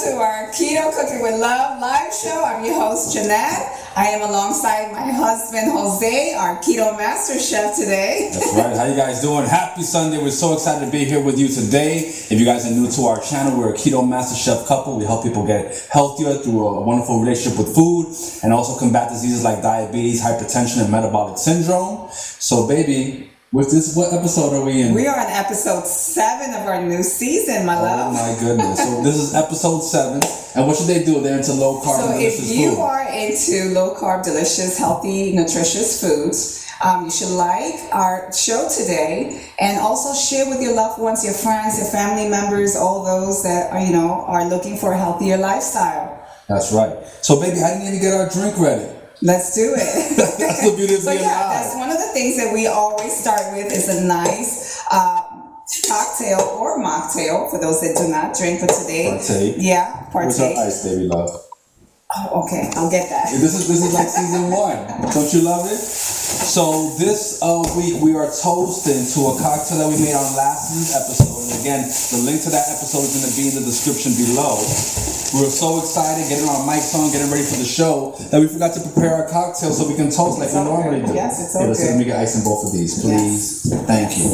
to our Keto Cooking with Love live show. I'm your host, Jeanette. I am alongside my husband, Jose, our Keto Master Chef today. That's right. How you guys doing? Happy Sunday. We're so excited to be here with you today. If you guys are new to our channel, we're a Keto Master Chef couple. We help people get healthier through a wonderful relationship with food and also combat diseases like diabetes, hypertension, and metabolic syndrome. So, baby, what episode are we in? We are on episode 7 of our new season, my love. Oh my goodness. So this is episode 7. And what should they do? They're into low carb, delicious food. So if you are into low carb, delicious, healthy, nutritious foods, you should like our show today and also share with your loved ones, your friends, your family members, all those that are looking for a healthier lifestyle. That's right. So baby, how do you need to get our drink ready? Let's do it. That's the beauty of being live. That's one of the things that we always start with is a nice cocktail or mocktail for those that do not drink. But today, partake. Yeah, partake. What's our ice, baby love? Oh, okay, I'll get that. This is like season 1. Don't you love it? So this week we are toasting to a cocktail that we made on last week's episode. And again, the link to that episode is going to be in the description below. We were so excited, getting our mics on, getting ready for the show, that we forgot to prepare our cocktail so we can toast like we normally do. Yes, it's okay. Let me get ice in both of these, please. Yes. Thank you.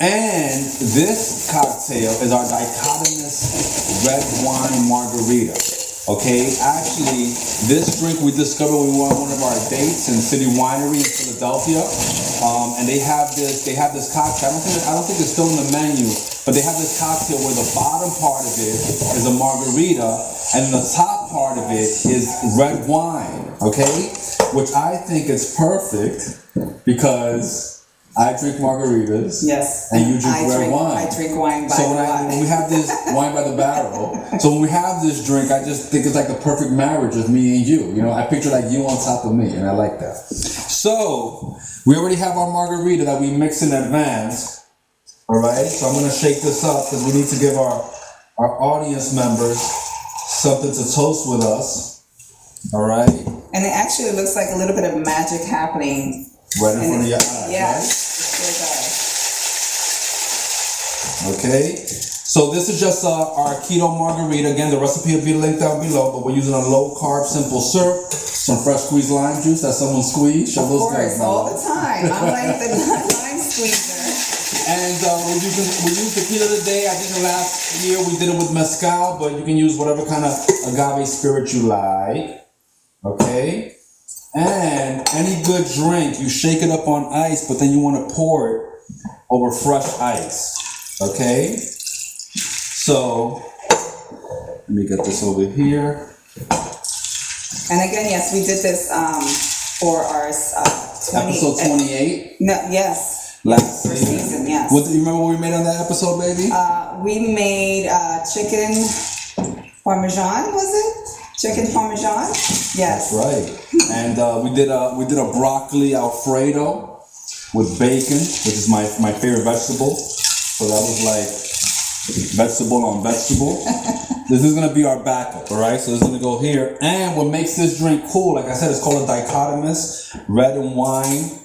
And this cocktail is our Dichotomous red wine margarita. Okay, actually, this drink we discovered when we were on one of our dates in City Winery in Philadelphia, and they have this cocktail. I don't think it's still in the menu, but they have this cocktail where the bottom part of it is a margarita, and the top part of it is red wine. Okay, which I think is perfect because I drink margaritas. Yes. And you drink red wine. I drink wine by the bottle. When we have this wine by the barrel, so when we have this drink, I just think it's like the perfect marriage of me and you. You know, I picture like you on top of me, and I like that. So we already have our margarita that we mix in advance. All right. So I'm gonna shake this up because we need to give our audience members something to toast with us. All right. And it actually looks like a little bit of magic happening. Right in front of your eyes, yeah, right? Sure does. Okay, so this is just our Keto Margarita. Again, the recipe will be linked down below, but we're using a low carb simple syrup, some fresh squeezed lime juice that someone squeezed. Show those guys. Of course, all the time. I'm like the lime squeezer. And we use tequila today. I think the last year we did it with mezcal, but you can use whatever kind of agave spirit you like. Okay. And any good drink, you shake it up on ice, but then you want to pour it over fresh ice. Okay? So, let me get this over here. And again, yes, we did this for our episode 28? No, yes. Last season, yes. You remember what we made on that episode, baby? We made chicken parmesan, was it? Chicken parmesan? Yes. That's right. And we did a broccoli Alfredo with bacon, which is my favorite vegetable. So that was like vegetable on vegetable. This is gonna be our backup, all right? So this is gonna go here. And what makes this drink cool, like I said, it's called a Dichotomous red wine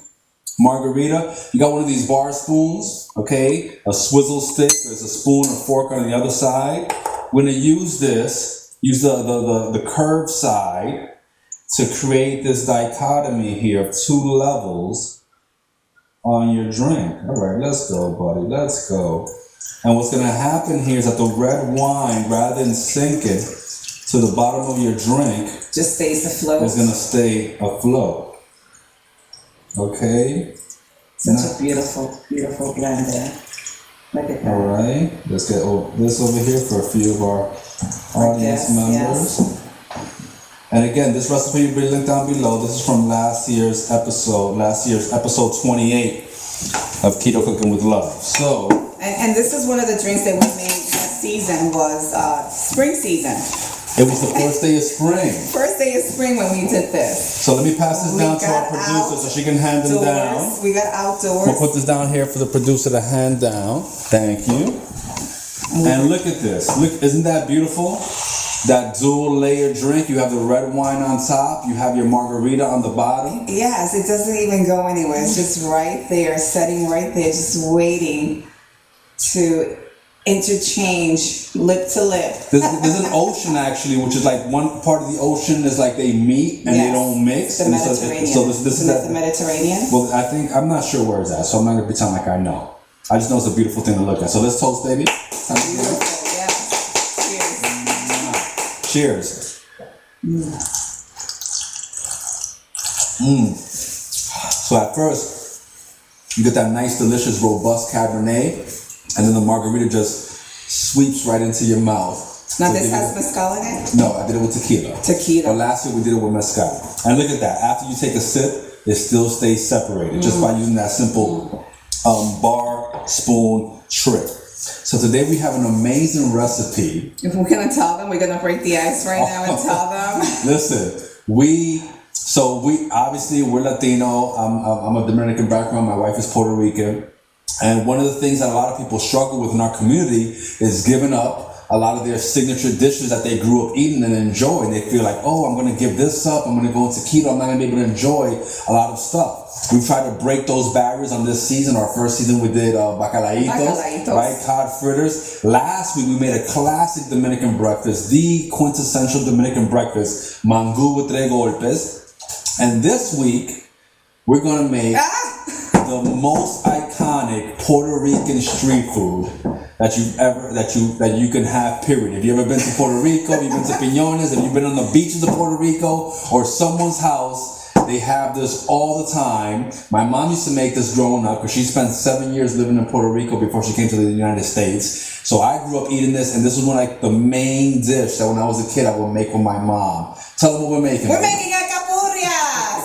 margarita. You got one of these bar spoons, okay? A swizzle stick. There's a spoon or fork on the other side. We're gonna use this. Use the curved side to create this dichotomy here of 2 levels on your drink. All right, let's go, buddy. Let's go. And what's going to happen here is that the red wine, rather than sinking to the bottom of your drink, just stays afloat. It's going to stay afloat. Okay? Such a beautiful, beautiful blend there. Look at that. All right. Let's get this over here for a few of our audience members. Yes. And again, this recipe will be linked down below. This is from last year's episode 28 of Keto Cooking with Love. So, and this is one of the drinks that we made last season was spring season. It was the first day of spring. First day of spring when we did this. So let me pass this down to our producer so she can hand them down. We got outdoors. We'll put this down here for the producer to hand down. Thank you. And look at this. Look, isn't that beautiful? That dual layer drink. You have the red wine on top. You have your margarita on the bottom. Yes, it doesn't even go anywhere. It's just right there, setting right there, just waiting to interchange lip to lip. There's an ocean actually, which is like one part of the ocean is like they meet and they don't mix. The Mediterranean. So this is the Mediterranean. Well, I'm not sure where it's at, so I'm not gonna pretend like I know. I just know it's a beautiful thing to look at. So let's toast, baby. Beautiful, yeah. Cheers. So at first, you get that nice, delicious, robust Cabernet. And then the margarita just sweeps right into your mouth. Now this has mezcal in it? No, I did it with tequila. Tequila. But last year we did it with mezcal. And look at that. After you take a sip, it still stays separated just by using that simple bar spoon trick. So today we have an amazing recipe. If we're gonna tell them, we're gonna break the ice right now and tell them. Listen, we're Latino. I'm a Dominican background. My wife is Puerto Rican. And one of the things that a lot of people struggle with in our community is giving up a lot of their signature dishes that they grew up eating and enjoying. They feel like, oh, I'm going to give this up. I'm going to go into keto. I'm not going to be able to enjoy a lot of stuff. We've tried to break those barriers on this season. Our first season we did bacalaitos, right? Cod fritters. Last week we made a classic Dominican breakfast, the quintessential Dominican breakfast, mangú with tres golpes. And this week we're going to make the most iconic Puerto Rican street food that you can have, period. If you ever been to Puerto Rico, if you've been to Piñones, if you've been on the beaches of Puerto Rico or someone's house, they have this all the time. My mom used to make this growing up because she spent 7 years living in Puerto Rico before she came to the United States. So I grew up eating this, and this was one like the main dish that when I was a kid I would make with my mom. Tell them what we're making. We're making alcapurrias.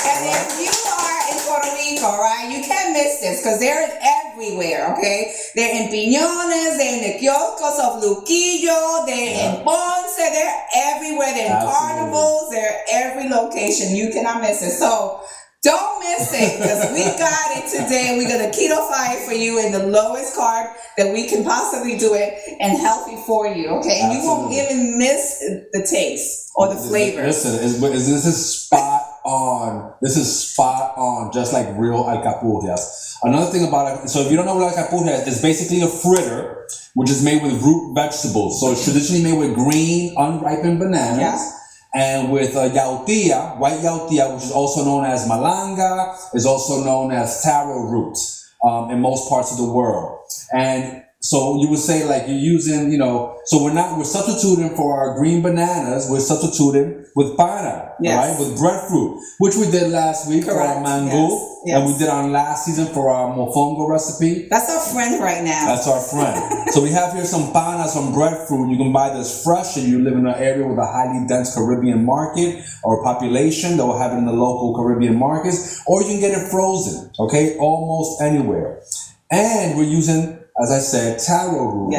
And if you are in Puerto Rico, right, you can't miss this because they're everywhere, okay? They're in Piñones, they're in the kioscos of Luquillo, they're in Ponce, they're everywhere. They're in carnivals, they're every location. You cannot miss it. So don't miss it because we got it today. We're going to keto-fy it for you in the lowest carb that we can possibly do it and healthy for you, okay? And you won't even miss the taste or the flavor. Listen, this is spot on. This is spot on, just like real alcapurrias. Another thing about it, so if you don't know what alcapurria is, it's basically a fritter, which is made with root vegetables. So it's traditionally made with green, unripened bananas. And with yautía, white yautía, which is also known as malanga, is also known as taro root in most parts of the world. And so you would say like you're using, so we're substituting for our green bananas, we're substituting with pana, right? With breadfruit, which we did last week for our mango. Yes. And we did on last season for our mofongo recipe. That's our friend right now. That's our friend. So we have here some pana, some breadfruit. You can buy this fresh and you live in an area with a highly dense Caribbean market or population that will have it in the local Caribbean markets, or you can get it frozen, okay? Almost anywhere. And we're using, as I said, taro root,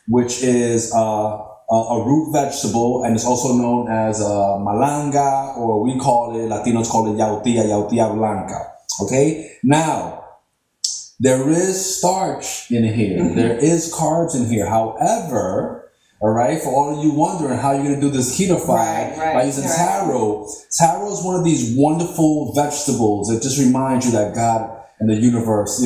which is a root vegetable, and it's also known as malanga, or we call it, Latinos call it yautía blanca. Okay, now there is starch in here. There is carbs in here. However, all right, for all of you wondering how you're going to do this keto-fy by using taro. Taro is one of these wonderful vegetables that just reminds you that God and the universe,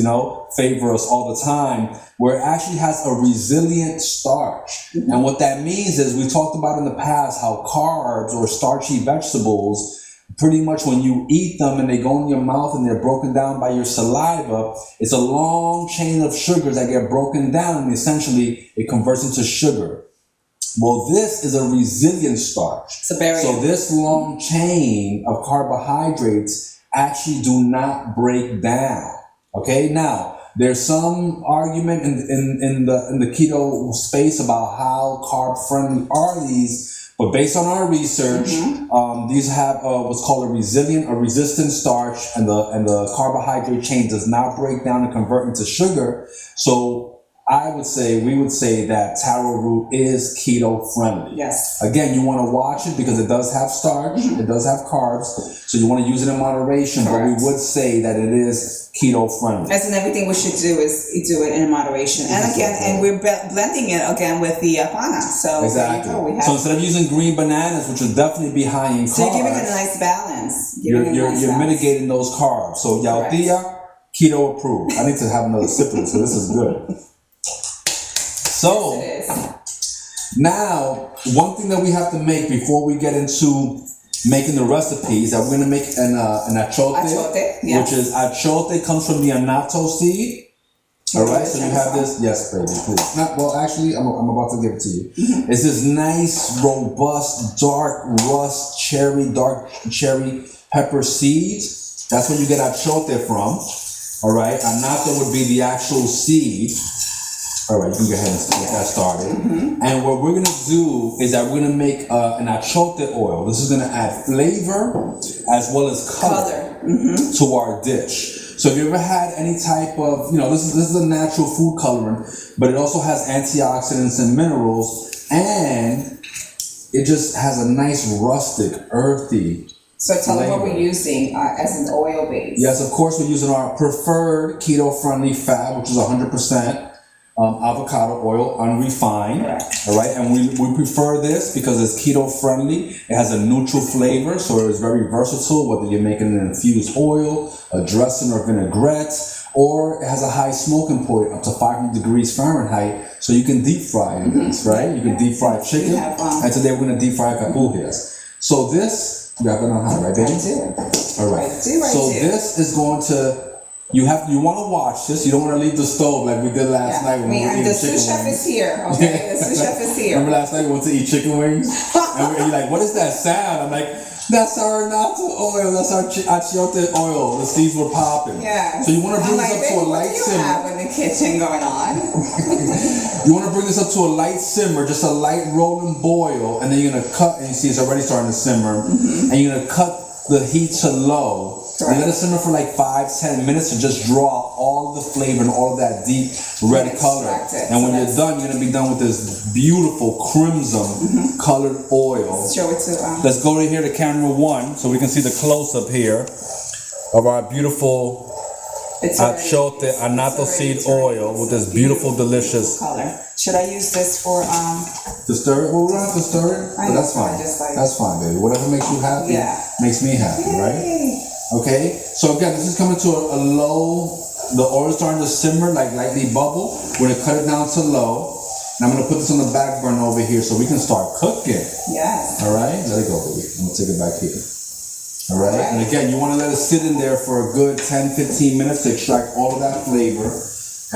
favor us all the time, where it actually has a resilient starch. And what that means is, we talked about in the past how carbs or starchy vegetables, pretty much when you eat them and they go in your mouth and they're broken down by your saliva, it's a long chain of sugars that get broken down and essentially it converts into sugar. Well, this is a resilient starch. It's a barrier. So this long chain of carbohydrates actually do not break down. Okay, now there's some argument in the keto space about how carb friendly are these. But based on our research, these have what's called a resistant starch, and the carbohydrate chain does not break down and convert into sugar. So we would say that taro root is keto friendly. Yes. Again, you want to watch it because it does have starch, it does have carbs, so you want to use it in moderation. Correct. But we would say that it is keto friendly. As in everything we should do is do it in moderation. And again, and we're blending it again with the pana. So exactly. So instead of using green bananas, which will definitely be high in carbs, so you're giving it a nice balance. You're mitigating those carbs. So yautía, keto approved. I need to have another sip of this, so this is good. So Yes, it is. now, one thing that we have to make before we get into making the recipes, that we're gonna make an achote, Yeah. which is achote comes from the annatto seed. All right, so you have this. Yes, baby, please. Well, actually, I'm about to give it to you. It's this nice, robust, dark cherry pepper seeds. That's where you get achote from. All right, annatto would be the actual seed. All right, you can go ahead and get that started. And what we're gonna do is that we're gonna make an achote oil. This is gonna add flavor as well as color. To our dish. So if you ever had any type of, this is a natural food coloring, but it also has antioxidants and minerals, and it just has a nice rustic, earthy. So tell them what we're using as an oil base. Yes, of course, we're using our preferred keto-friendly fat, which is 100%. Avocado oil, unrefined. Correct. All right, and we prefer this because it's keto friendly. It has a neutral flavor, so it's very versatile, whether you're making an infused oil, a dressing, or vinaigrette, or it has a high smoking point up to 500 degrees Fahrenheit, so you can deep fry this, right? You can deep fry chicken, and today we're gonna deep fry Alcapurrias. So this, you have it on high, right, baby? I do. All right. So this is going to. You want to watch this. You don't want to leave the stove like we did last night when we were eating chicken wings. The sous chef is here, okay? The sous chef is here. Remember last night we went to eat chicken wings? And you're like, what is that sound? I'm like, that's our natto oil. That's our achiote oil. The seeds were popping. Yeah. So you want to bring this up to a light simmer. What do you have in the kitchen going on? You want to bring this up to a light simmer, just a light rolling boil, and then you're going to cut, and you see it's already starting to simmer, and you're going to cut the heat to low. And let it simmer for like 5-10 minutes to just draw out all the flavor and all of that deep red color. And when you're done, you're gonna be done with this beautiful crimson colored oil. Show it to Let's go right here to camera 1 so we can see the close up here of our beautiful achote annatto seed oil with this beautiful, delicious color. Should I use this for to stir it? Well, we don't have to stir it, but that's fine. That's fine, baby. Whatever makes you happy makes me happy, right? Okay, so again, this is coming to a low, the oil is starting to simmer, like lightly bubble. We're gonna cut it down to low, and I'm gonna put this on the back burner over here so we can start cooking. Yes. All right, let it go, baby. I'm gonna take it back here. All right, and again, you wanna let it sit in there for a good 10-15 minutes to extract all of that flavor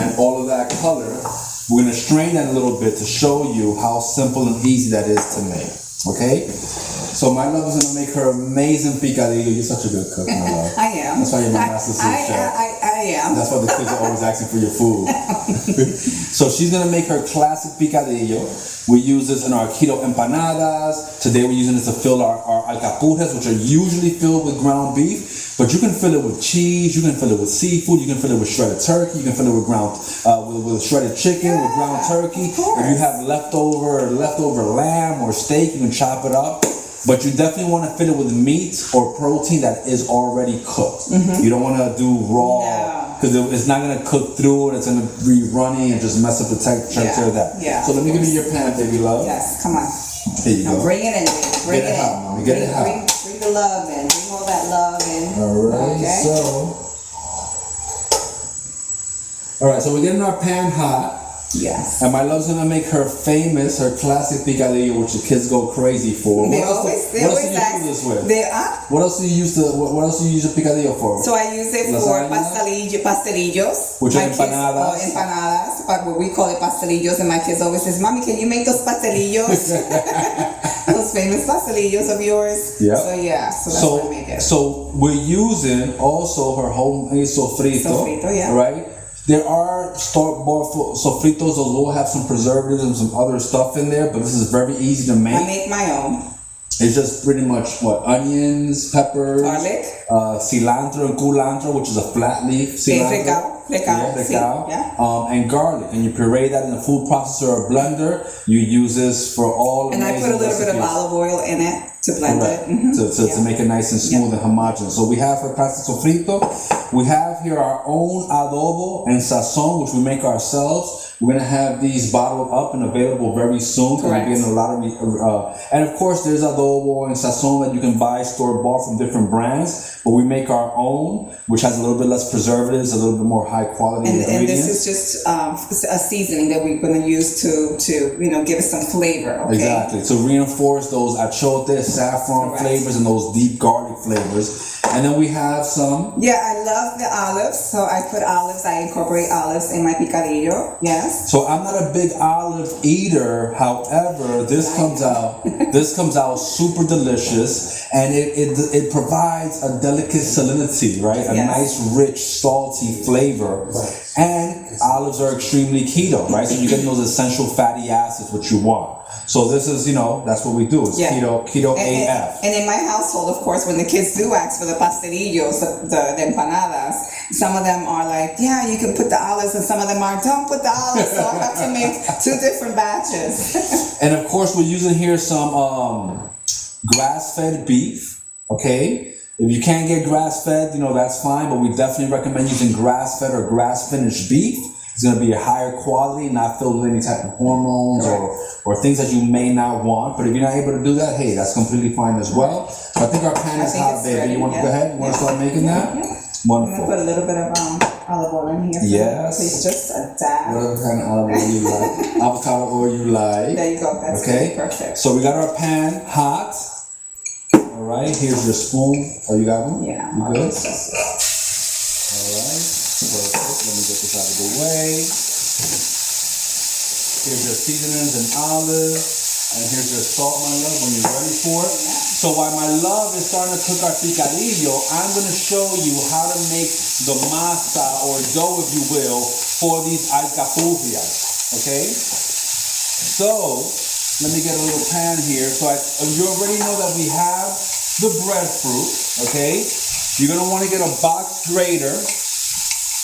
and all of that color. We're gonna strain that a little bit to show you how simple and easy that is to make, okay? So my love is gonna make her amazing picadillo. You're such a good cook, my love. I am. That's why you're my master sous chef. I am. That's why the kids are always asking for your food. So she's gonna make her classic picadillo. We use this in our keto empanadas. Today we're using this to fill our alcapurrias, which are usually filled with ground beef. But you can fill it with cheese. You can fill it with seafood. You can fill it with shredded turkey. You can fill it with with shredded chicken, with ground turkey. If you have leftover lamb or steak, you can chop it up. But you definitely want to fill it with meat or protein that is already cooked. You don't want to do raw because it's not going to cook through and it's going to be runny and just mess up the texture of that. Yeah, so let me give you your pan, baby love. Yes, come on. Here you go. Bring it in, baby. Bring it hot, mommy. Get it hot. Bring the love in. Bring all that love in. All right, so we're getting our pan hot. Yes. And my love's gonna make her famous, her classic picadillo, which the kids go crazy for. What else do you do this with? What else do you use your picadillo for? So I use it for pastelillos. Which are empanadas. Empanadas, but we call it pastelillos, and my kids always says, "Mommy, can you make those pastelillos?" Those famous pastelillos of yours. Yeah. So that's what I make it. So we're using also her homemade sofrito. Sofrito, yeah. Right. There are store-bought sofritos, those will have some preservatives and some other stuff in there, but this is very easy to make. I make my own. It's just pretty much onions, peppers, garlic, cilantro and culantro, which is a flat leaf cilantro. Recao. And garlic, and you puree that in a food processor or blender. You use this for all. And I put a little bit of olive oil in it to blend it. To make it nice and smooth and homogeneous. So we have her pasta sofrito. We have here our own adobo and sazon, which we make ourselves. We're gonna have these bottled up and available very soon. We're getting a lot of, and of course, there's adobo and sazon that you can buy store bought from different brands. But we make our own, which has a little bit less preservatives, a little bit more high quality ingredients. And this is just a seasoning that we're gonna use to give us some flavor. Okay? Exactly, to reinforce those achote, saffron flavors and those deep garlic flavors. And then we have some. Yeah, I love the olives, so I put olives. I incorporate olives in my picadillo. Yes. So I'm not a big olive eater. However, this comes out super delicious, and it provides a delicate salinity, right? A nice, rich, salty flavor. Right. And olives are extremely keto, right? So you're getting those essential fatty acids, which you want. So this is, that's what we do. It's keto AF. And in my household, of course, when the kids do ask for the pastelillos, the empanadas, some of them are like, yeah, you can put the olives, and some of them are, don't put the olives. So I have to make 2 different batches. And of course, we're using here some grass-fed beef, okay? If you can't get grass-fed, that's fine, but we definitely recommend using grass-fed or grass-finished beef. It's going to be a higher quality, not filled with any type of hormones or things that you may not want. But if you're not able to do that, hey, that's completely fine as well. So I think our pan is hot, baby. Ready. You want to go ahead? You want to start making that? Yeah. Wonderful. I'm going to put a little bit of olive oil in here. Yes. Please, just a dab. Whatever kind of olive oil you like. Avocado oil you like. There you go. That's perfect. So we got our pan hot. All right. Here's your spoon. Oh, you got one? Yeah. You good? All right. Perfect. Let me get this out of the way. Here's your seasonings and olives. And here's your salt, my love, when you're ready for it. So while my love is starting to cook our picadillo, I'm going to show you how to make the masa, or dough, if you will, for these alcapurrias. Okay? So, let me get a little pan here. So you already know that we have the breadfruit. Okay? You're going to want to get a box grater.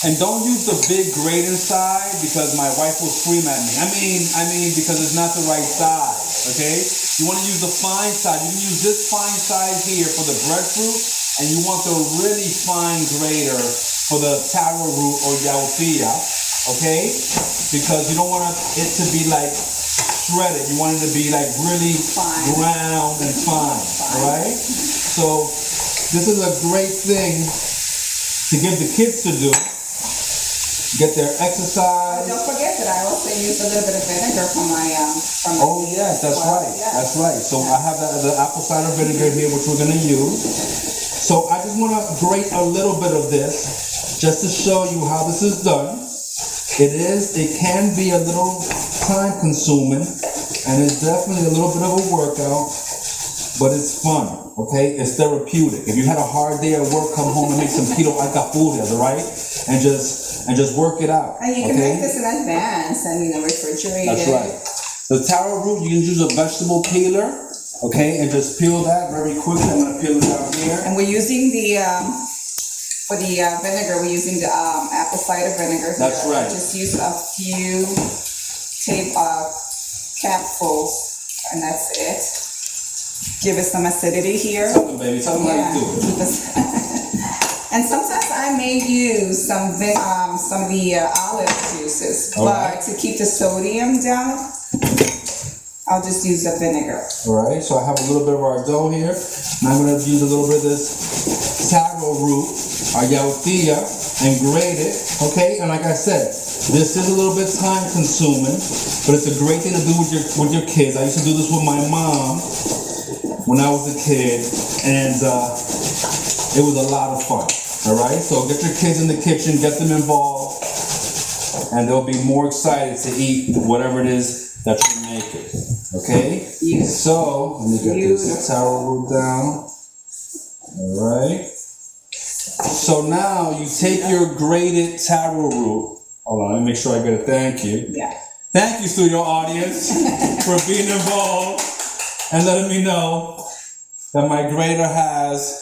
And don't use the big grating side, because my wife will scream at me. I mean, because it's not the right size, okay? You want to use the fine side. You can use this fine side here for the breadfruit, and you want the really fine grater for the taro root or yautía, okay? Because you don't want it to be like shredded. You want it to be like really ground and fine, all right? So this is a great thing to give the kids to do. Get their exercise. Don't forget that I also use a little bit of vinegar from my Oh yes, that's right. Yes. That's right. So I have the apple cider vinegar here, which we're gonna use. So I just want to grate a little bit of this, just to show you how this is done. It can be a little time consuming, and it's definitely a little bit of a workout, but it's fun. Okay, it's therapeutic. If you had a hard day at work, come home and make some keto alcapurrias, all right? And just work it out. And you can make this in advance and refrigerate it. That's right. The taro root, you can use a vegetable peeler, okay, and just peel that very quickly. I'm gonna peel it out here. And we're using for the vinegar, we're using the apple cider vinegar. That's right. Just use a few capfuls, and that's it. Give us some acidity here. Tell them, baby. Tell them how you do it. And sometimes I may use some of the olive juices, but to keep the sodium down, I'll just use the vinegar. All right. So I have a little bit of our dough here, and I'm going to use a little bit of this taro root, our yautía, and grate it. Okay. And like I said, this is a little bit time consuming, but it's a great thing to do with your kids. I used to do this with my mom when I was a kid, and it was a lot of fun. All right, so get your kids in the kitchen, get them involved, and they'll be more excited to eat whatever it is that you're making. Okay? So, let me get this taro root down. All right. So now you take your grated taro root. Hold on, let me make sure I get it. Thank you. Yeah. Thank you, studio audience, for being involved and letting me know that my grater has.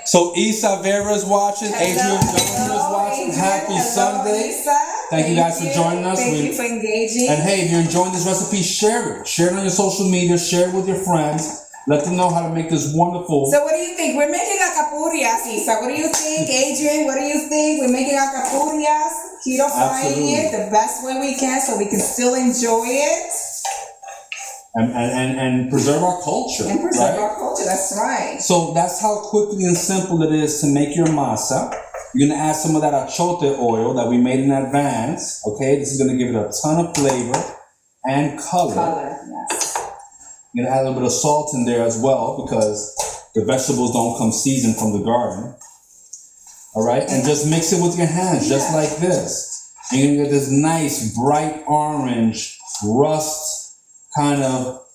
So Isa Vera's watching, Adrian Jones is watching. Happy Sunday. Lisa. Thank you guys for joining us. Thank you for engaging. And hey, if you're enjoying this recipe, share it. Share it on your social media. Share it with your friends. let them know how to make this wonderful. So what do you think? We're making alcapurrias, Isa. What do you think, Adrian? What do you think? We're making alcapurrias, keto frying it the best way we can so we can still enjoy it. And preserve our culture. And preserve our culture, that's right. So that's how quickly and simple it is to make your masa. You're going to add some of that achote oil that we made in advance. Okay, this is going to give it a ton of flavor and color. Yes. You're going to add a little bit of salt in there as well because the vegetables don't come seasoned from the garden. All right, and just mix it with your hands, just like this. And you're going to get this nice, bright orange, rust kind of,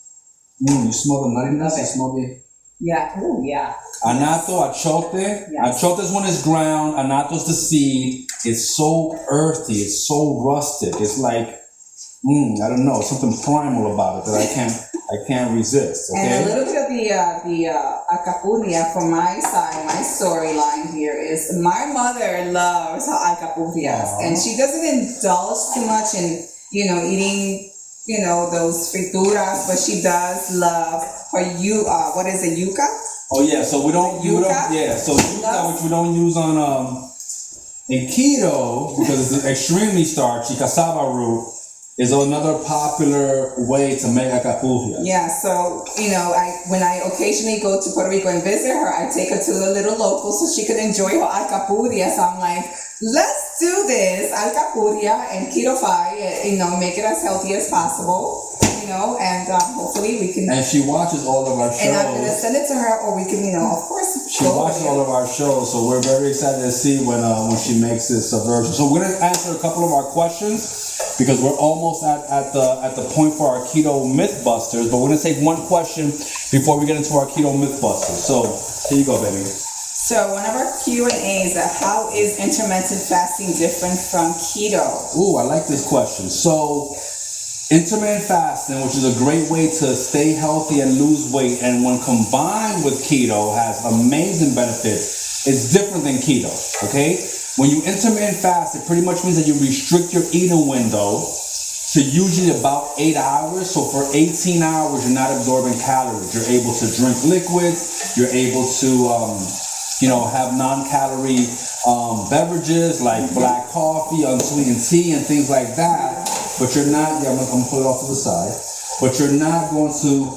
you smell the nuttiness? You smell the... Yeah, ooh, yeah. Anato, achote. Yes. Achote is when it's ground. Anato is the seed. It's so earthy. It's so rustic. It's like, I don't know, something primal about it that I can't resist. Okay? And a little bit of the alcapurria from my side, my storyline here is my mother loves her alcapurrias, and she doesn't indulge too much in, eating, those frituras, but she does love her what is it, yuca? Oh yeah, so so yuca, which we don't use on in keto because it's extremely starchy. Cassava root is another popular way to make alcapurrias. Yeah, so when I occasionally go to Puerto Rico and visit her, I take her to the little local so she could enjoy her alcapurria. So I'm like, let's do this alcapurria and keto fry, make it as healthy as possible. And hopefully we can. And she watches all of our shows. And I'm gonna send it to her, or we can, of course. She watches all of our shows, so we're very excited to see when she makes this version. So we're gonna answer a couple of our questions because we're almost at the point for our keto mythbusters. But we're gonna take one question before we get into our keto mythbusters. So here you go, baby. So one of our Q&As is how is intermittent fasting different from keto? Ooh, I like this question. So intermittent fasting, which is a great way to stay healthy and lose weight, and when combined with keto has amazing benefits, it's different than keto, okay? When you intermittent fast, it pretty much means that you restrict your eating window to usually about 8 hours. So for 18 hours, you're not absorbing calories. You're able to drink liquids. You're able to, have non-calorie beverages like black coffee, unsweetened tea, and things like that. But you're not, I'm gonna put it off to the side, but you're not going to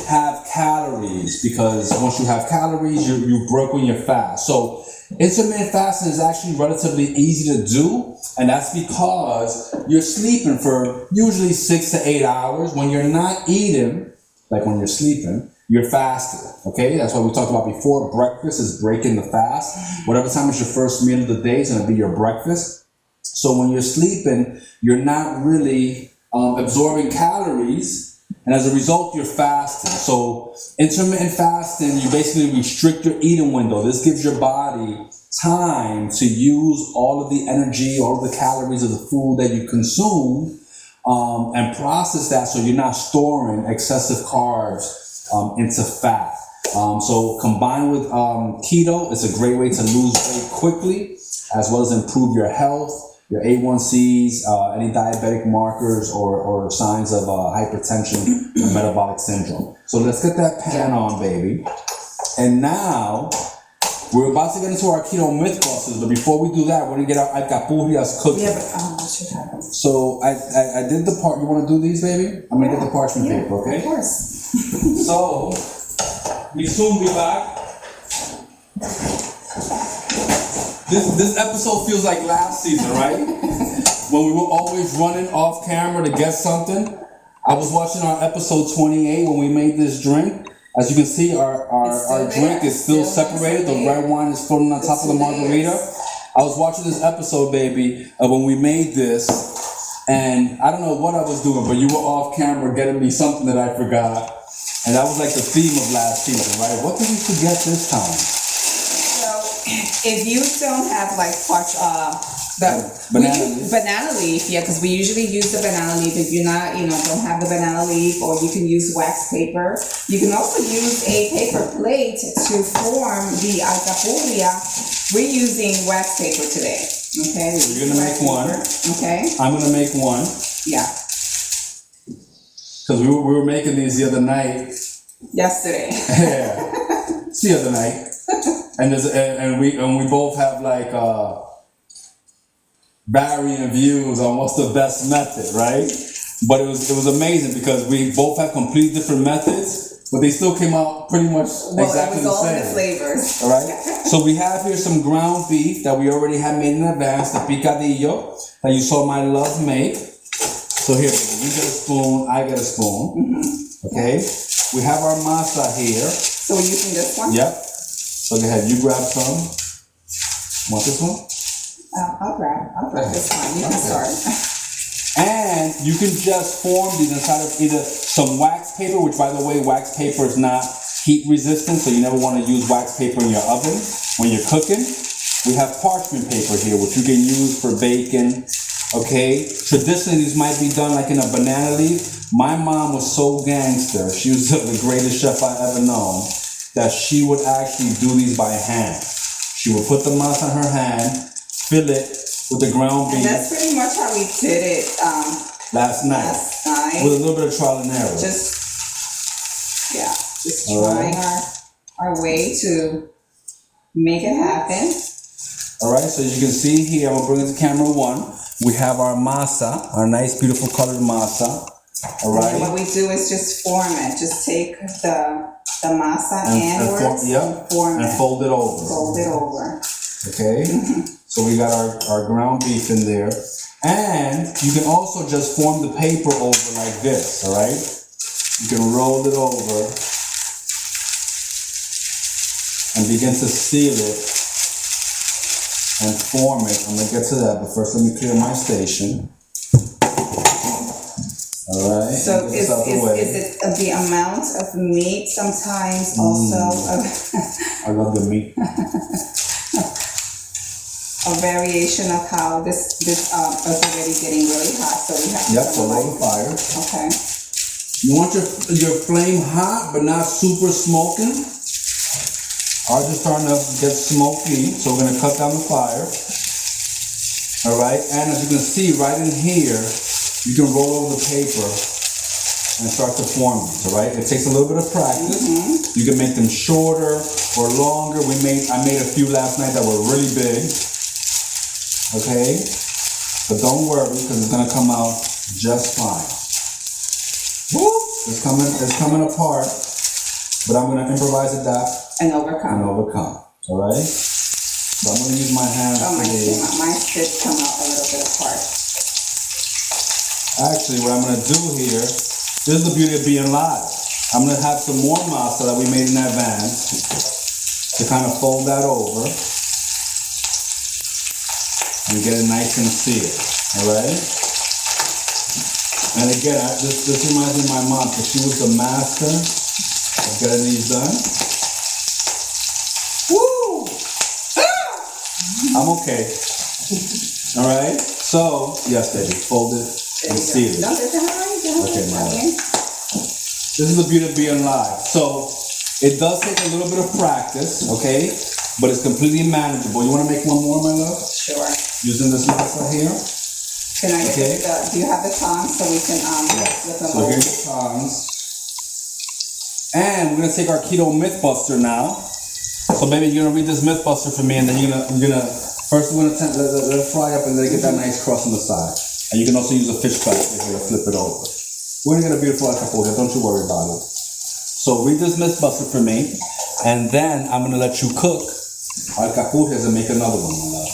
have calories because once you have calories, you've broken your fast. So intermittent fasting is actually relatively easy to do, and that's because you're sleeping for usually 6 to 8 hours. When you're not eating, like when you're sleeping, you're fasting, okay? That's what we talked about before. Breakfast is breaking the fast. Whatever time is your first meal of the day is gonna be your breakfast. So when you're sleeping, you're not really absorbing calories, and as a result, you're fasting. So intermittent fasting, you basically restrict your eating window. This gives your body time to use all of the energy, all of the calories of the food that you consume, and process that so you're not storing excessive carbs into fat. So combined with keto, it's a great way to lose weight quickly, as well as improve your health, your A1Cs, any diabetic markers or signs of hypertension and metabolic syndrome. So let's get that pan on, baby. And now we're about to get into our keto mythbusters, but before we do that, we're gonna get our alcapurrias cooking. Yeah, but I should have. So I did the part. You want to do these, baby? I'm gonna get the parchment paper, okay? Of course. So we soon be back. This episode feels like last season, right? When we were always running off camera to get something. I was watching our episode 28 when we made this drink. As you can see, our drink is still separated. The red wine is floating on top of the margarita. I was watching this episode, baby, when we made this, and I don't know what I was doing, but you were off camera getting me something that I forgot. And that was like the theme of last season, right? What did we forget this time? So, if you don't have like banana leaf, yeah, because we usually use the banana leaf. If you're not, don't have the banana leaf, or you can use wax paper. You can also use a paper plate to form the alcapurria. We're using wax paper today. Okay, you're gonna make one. Okay, I'm gonna make one. Yeah. Because we were making these the other night, Yesterday. Yeah. It's the other night. And we both have like varying views on what's the best method, right? But it was amazing because we both have completely different methods, but they still came out pretty much exactly the same. It was all the flavors. All right. So we have here some ground beef that we already had made in advance, the picadillo that you saw my love make. So here, you get a spoon, I get a spoon. Mm-hmm. Okay. We have our masa here. So we're using this one? Yep. So go ahead, you grab some. Want this one? I'll grab this one. You can start. And you can just form these inside of either some wax paper, which by the way, wax paper is not heat resistant, so you never want to use wax paper in your oven when you're cooking. We have parchment paper here, which you can use for bacon. Okay, traditionally these might be done like in a banana leaf. My mom was so gangster, she was the greatest chef I ever known, that she would actually do these by hand. She would put the masa in her hand, fill it with the ground beef. And that's pretty much how we did it last night. With a little bit of trial and error. Just trying our way to make it happen. All right, so as you can see here, I'm gonna bring it to camera one. We have our masa, our nice, beautiful colored masa. All right. And what we do is just form it. Just take the masa inwards and form it. And fold it over. Fold it over. Okay. So we got our ground beef in there. And you can also just form the paper over like this, all right? You can roll it over and begin to seal it and form it. I'm gonna get to that, but first let me clear my station. All right. So is it the amount of meat sometimes also? I love the meat. A variation of how this is already getting really hot, so we have to. Yep, so low the fire. Okay. You want your flame hot, but not super smoking. Ours is starting to get smoky, so we're gonna cut down the fire. All right, and as you can see right in here, you can roll over the paper and start to form these. All right, it takes a little bit of practice. Mm-hmm. You can make them shorter or longer. I made a few last night that were really big. Okay, but don't worry because it's gonna come out just fine. Woo! It's coming apart, but I'm gonna improvise at that and overcome. All right. So I'm gonna use my hands. Oh, my sticks come out a little bit apart. Actually, what I'm gonna do here, this is the beauty of being live. I'm gonna have some more masa that we made in advance to kind of fold that over. And get it nice and sealed, all right? And again, this reminds me of my mom, because she was the master of getting these done. Woo! I'm okay. All right? So, yes, baby, fold it and seal it. Okay, my love. This is the beauty of being live. So, it does take a little bit of practice, okay? But it's completely manageable. You want to make one more, my love? Sure. Using this masa here. Can I get do you have the tongs so we can flip them over? So here's the tongs. And we're gonna take our keto mythbuster now. So baby, you're gonna read this mythbuster for me, and then you're gonna first we're gonna let it fry up and then get that nice crust on the side. And you can also use a fish basket here to flip it over. We're gonna get a beautiful alcapurria, don't you worry about it. So read this mythbuster for me, and then I'm gonna let you cook alcapurrias and make another one, my love.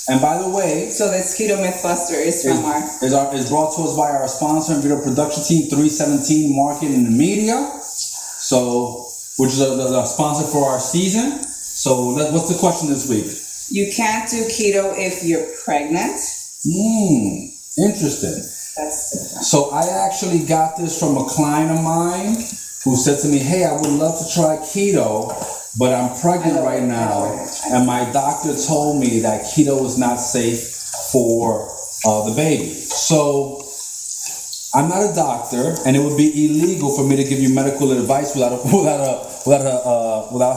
And by the way, so this Keto Mythbuster is from is brought to us by our sponsor and video production team, 317 Marketing and Media. So, which is the sponsor for our season. So, what's the question this week? You can't do keto if you're pregnant. Interesting. That's different. So, I actually got this from a client of mine who said to me, "Hey, I would love to try keto, but I'm pregnant right now, and my doctor told me that keto is not safe for the baby." So I'm not a doctor, and it would be illegal for me to give you medical advice without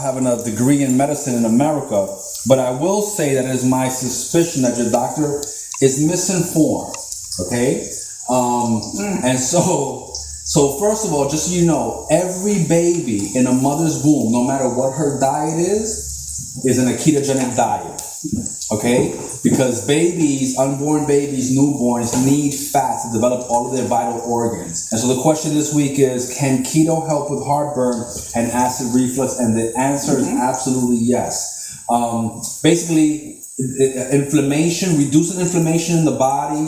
having a degree in medicine in America. But I will say that it is my suspicion that your doctor is misinformed. Okay, and so So first of all, just so you know, every baby in a mother's womb, no matter what her diet is in a ketogenic diet. Okay? Because babies, unborn babies, newborns need fat to develop all of their vital organs. And so the question this week is, can keto help with heartburn and acid reflux? And the answer is absolutely yes. Basically, inflammation, reducing inflammation in the body,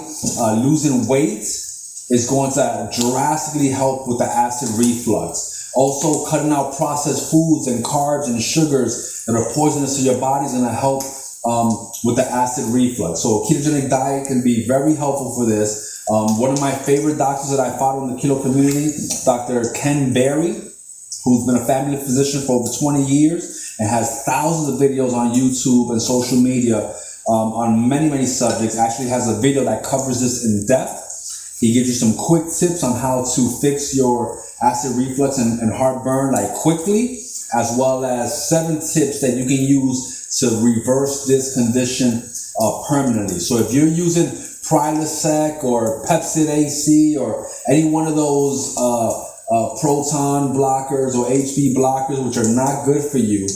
losing weight is going to drastically help with the acid reflux. Also, cutting out processed foods and carbs and sugars that are poisonous to your body is going to help with the acid reflux. So a ketogenic diet can be very helpful for this. One of my favorite doctors that I follow in the keto community, Dr. Ken Berry, who's been a family physician for over 20 years and has thousands of videos on YouTube and social media on many, many subjects, actually has a video that covers this in depth. He gives you some quick tips on how to fix your acid reflux and heartburn like quickly, as well as 7 tips that you can use to reverse this condition permanently. So if you're using Prilosec or Pepsid AC or any one of those proton blockers or HB blockers, which are not good for you,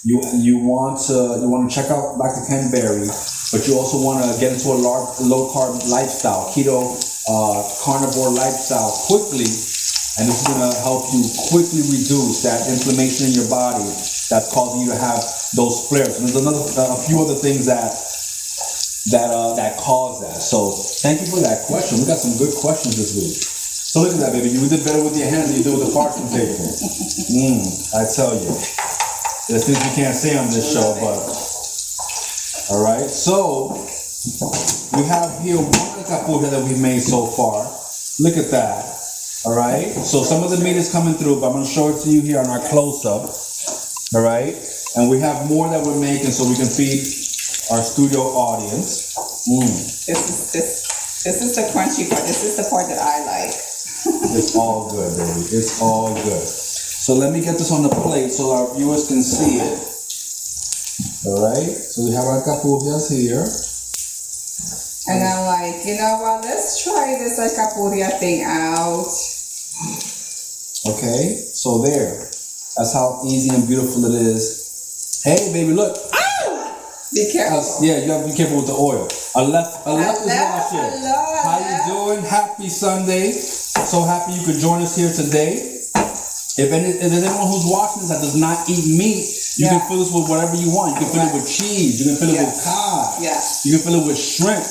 you want to check out Dr. Ken Berry, but you also want to get into a low carb lifestyle, keto carnivore lifestyle quickly, and this is going to help you quickly reduce that inflammation in your body that's causing you to have those flares. And there's a few other things that cause that. So thank you for that question. We got some good questions this week. So look at that, baby. You did better with your hands than you did with the parchment paper. I tell you. There's things you can't say on this show, but all right. So we have here one alcapurria that we've made so far. Look at that. All right. So some of the meat is coming through, but I'm going to show it to you here on our close-up. All right. And we have more that we're making so we can feed our studio audience. This is the crunchy part. This is the part that I like. It's all good, baby. It's all good. So let me get this on the plate so our viewers can see it. All right. So we have our alcapurrias here. And I'm like, you know what? Let's try this alcapurria thing out. Okay. So there. That's how easy and beautiful it is. Hey, baby, look. Be careful. Yeah, you have to be careful with the oil. I left is washing. How you doing? Happy Sunday. So happy you could join us here today. If there's anyone who's watching this that does not eat meat, you can fill this with whatever you want. You can fill it with cheese. You can fill it with cod. You can fill it with shrimp.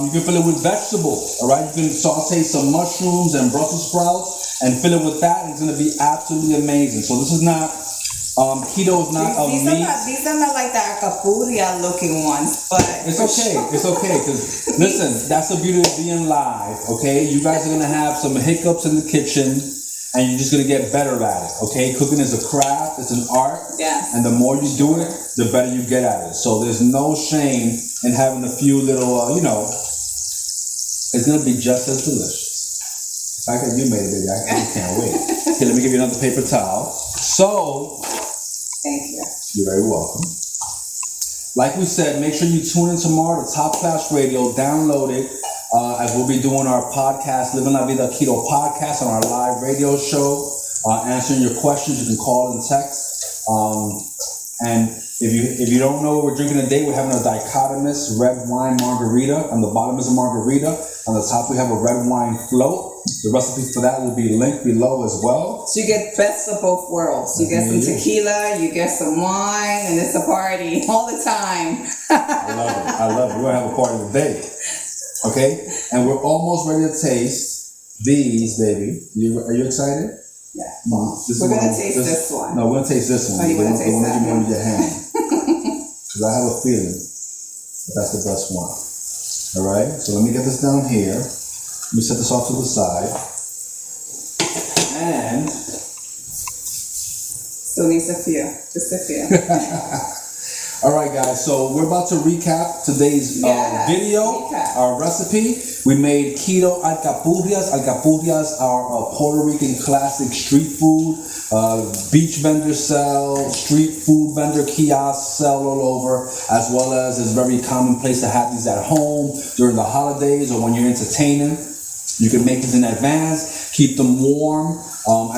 You can fill it with vegetables. All right. You can saute some mushrooms and Brussels sprouts and fill it with that. And it's going to be absolutely amazing. So this is not keto is not a meat. These are not like the alcapurria looking ones, but it's okay. It's okay because listen, that's the beauty of being live. Okay, you guys are gonna have some hiccups in the kitchen, and you're just gonna get better at it. Okay, cooking is a craft. It's an art. Yes. And the more you do it, the better you get at it. So there's no shame in having a few little, it's gonna be just as delicious. The fact that you made it, baby, I can't wait. Here, let me give you another paper towel. So. Thank you. You're very welcome. Like we said, make sure you tune in tomorrow to Top Class Radio. Download it as we'll be doing our podcast, Living La Vida Keto podcast on our live radio show. Answering your questions, you can call and text. And if you don't know what we're drinking today, we're having a Dichotomous red wine margarita. On the bottom is a margarita. On the top, we have a red wine float. The recipe for that will be linked below as well. So you get best of both worlds. You get some tequila, you get some wine, and it's a party all the time. I love it. We're going to have a party today. Okay? And we're almost ready to taste these, baby. Are you excited? Yeah. We're going to taste this one. No, we're going to taste this one. Oh, you're going to taste that one? Give me your hand. Because I have a feeling that that's the best one. All right? So let me get this down here. Let me set this off to the side. And still needs a few. Just a few. All right, guys. So we're about to recap today's video, our recipe. We made keto alcapurrias. Alcapurrias are a Puerto Rican classic street food. Beach vendors sell, street food vendor kiosks sell all over, as well as it's very commonplace to have these at home during the holidays or when you're entertaining. You can make this in advance. keep them warm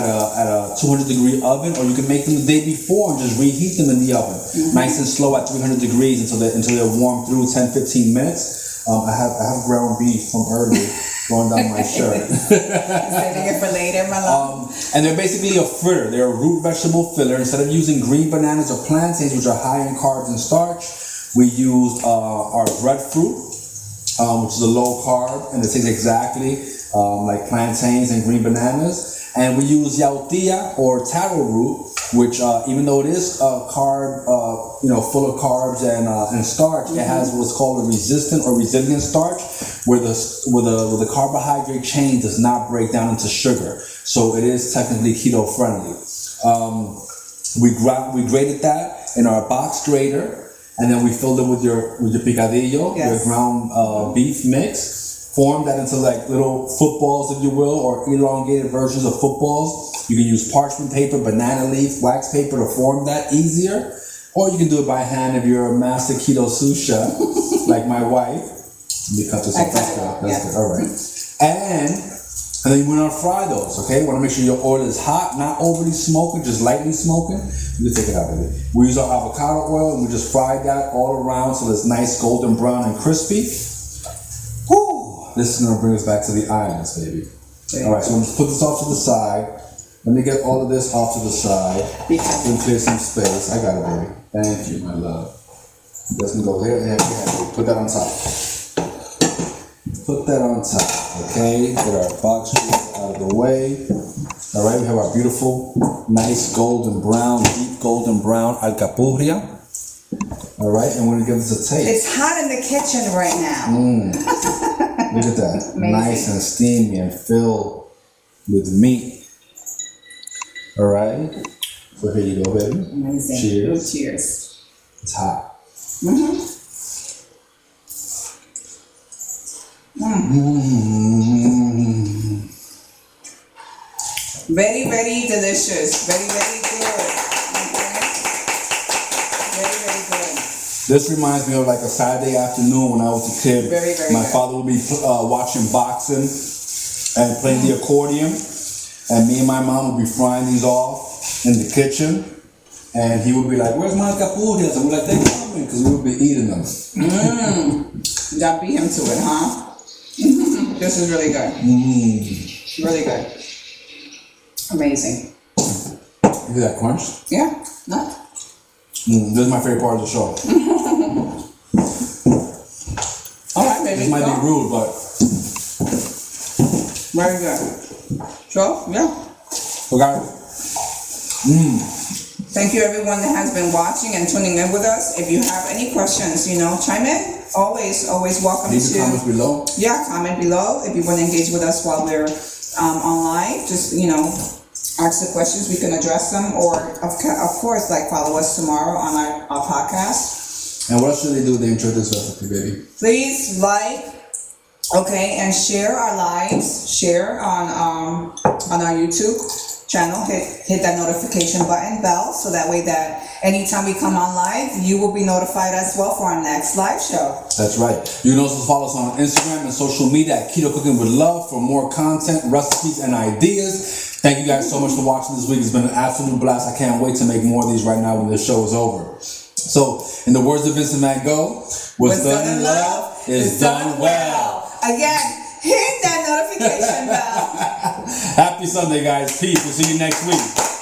at a 200 degree oven, or you can make them the day before and just reheat them in the oven, nice and slow at 300 degrees until they're warm through 10-15 minutes. I have ground beef from earlier going down my shirt. Saving it for later, my love. And they're basically a fritter. They're a root vegetable filler. Instead of using green bananas or plantains, which are high in carbs and starch, we used our breadfruit, which is a low carb, and it tastes exactly like plantains and green bananas. And we use yautía or taro root, which even though it is carb, full of carbs and starch, it has what's called a resistant or resilient starch, where the carbohydrate chain does not break down into sugar. So it is technically keto friendly. We grated that in our box grater, and then we filled it with your picadillo, your ground beef mix. Form that into like little footballs, if you will, or elongated versions of footballs. You can use parchment paper, banana leaf, wax paper to form that easier. Or you can do it by hand if you're a master keto sous chef, like my wife. Let me cut this up. That's good. All right. And then you want to fry those, okay? You want to make sure your oil is hot, not overly smoking, just lightly smoking. You can take it out of it. We use our avocado oil and we just fry that all around so it's nice golden brown and crispy. Woo! This is going to bring us back to the islands, baby. All right, so I'm going to put this off to the side. Let me get all of this off to the side. And clear some space. I got it, baby. Thank you, my love. This can go here. Yeah. Put that on top. Put that on top, okay? Get our box out of the way. All right, we have our beautiful, nice golden brown, deep golden brown Alcapurria. All right, and we're going to give this a taste. It's hot in the kitchen right now. Look at that. Amazing. Nice and steamy and filled with meat. All right. So here you go, baby. Amazing. Cheers. Cheers. It's hot. Very, very delicious. Very, very good. Okay. Very, very good. This reminds me of like a Saturday afternoon when I was a kid. Very, very My good. father would be watching boxing and playing the accordion. And me and my mom would be frying these off in the kitchen. And he would be like, "Where's my Alcapurrias?" And we're like, "They're coming," because we would be eating them. That beat him to it, huh? This is really good. Really good. Amazing. Look at that crunch. Yeah. No. This is my favorite part of the show. All right, baby. This might be rude, but very good. So, yeah. okay. Thank you, everyone that has been watching and tuning in with us. If you have any questions, chime in. Always welcome Leave the comments below. Yeah, comment below. If you want to engage with us while we're on live, just, ask the questions. We can address them. Or, of course, follow us tomorrow on our podcast. And what else should they do to enjoy this recipe, baby? Please and share our lives. Share on our YouTube channel. Hit that notification button, bell, so that way that anytime we come on live, you will be notified as well for our next live show. That's right. You can also follow us on Instagram and social media at Keto Cooking with Love for more content, recipes, and ideas. Thank you guys so much for watching this week. It's been an absolute blast. I can't wait to make more of these right now when this show is over. So, in the words of Vincent Van Gogh, what's done in love is done well. Again, hit that notification bell. Happy Sunday, guys. Peace. We'll see you next week.